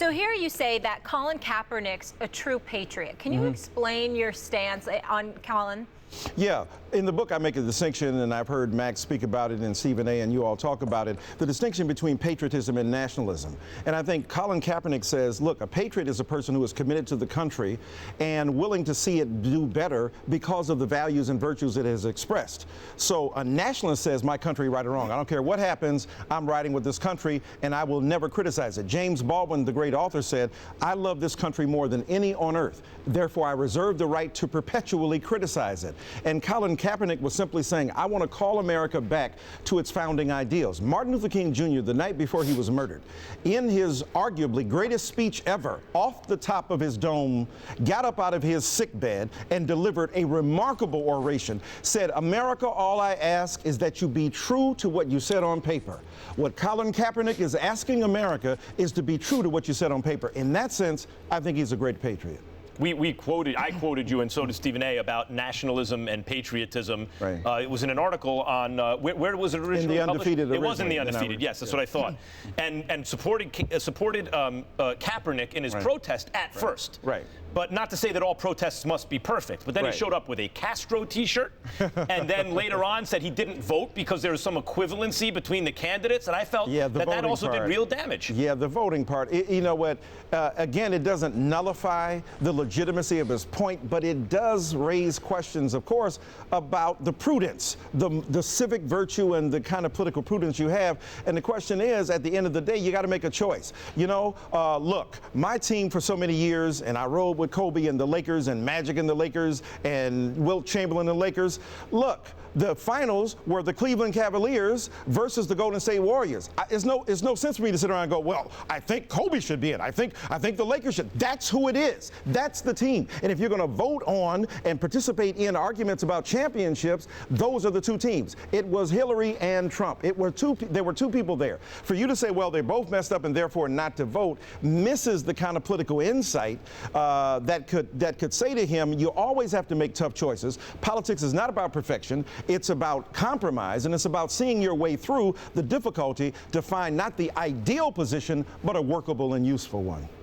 So here you say that Colin Kaepernick's a true patriot. Can you explain your stance on Colin? Yeah, in the book I make a distinction, and I've heard Max speak about it and Stephen A. and you all talk about it, the distinction between patriotism and nationalism. And I think Colin Kaepernick says, look, a patriot is a person who is committed to the country and willing to see it do better because of the values and virtues it has expressed. So a nationalist says, my country, right or wrong. I don't care what happens, I'm riding with this country and I will never criticize it. James Baldwin, the great author, said, I love this country more than any on earth. Therefore, I reserve the right to perpetually criticize it. And Colin Kaepernick was simply saying, I want to call America back to its founding ideals. Martin Luther King Jr., the night before he was murdered, in his arguably greatest speech ever, off the top of his dome, got up out of his sickbed and delivered a remarkable oration, said, America, all I ask is that you be true to what you said on paper. What Colin Kaepernick is asking America is to be true to what you said on paper. In that sense, I think he's a great patriot. I quoted you, and so did Stephen A., about nationalism and patriotism. Right. It was in an article on, where was it originally in the Undefeated. It was in the Undefeated, yes, that's what I thought. And supported Kaepernick in his protest at first. Right. But not to say that all protests must be perfect. But then he showed up with a Castro T-shirt, and then later on said he didn't vote because there was some equivalency between the candidates, and I felt that also did real damage. Yeah, the voting part. You know what? Again, it doesn't nullify the legitimacy of his point, but it does raise questions, of course, about the prudence, the civic virtue and the kind of political prudence you have. And the question is, at the end of the day, you got to make a choice. You know, look, my team for so many years, and I rode with Kobe and the Lakers and Magic and the Lakers and Wilt Chamberlain and the Lakers. Look, the finals were the Cleveland Cavaliers versus the Golden State Warriors. It's no sense for me to sit around and go, well, I think Kobe should be in. I think the Lakers should. That's who it is. That's the team. And if you're going to vote on and participate in arguments about championships, those are the two teams. It was Hillary and Trump. There were two people there. For you to say, well, they both messed up and therefore not to vote, misses the kind of political insight that could say to him, you always have to make tough choices. Politics is not about perfection. It's about compromise, and it's about seeing your way through the difficulty to find not the ideal position, but a workable and useful one.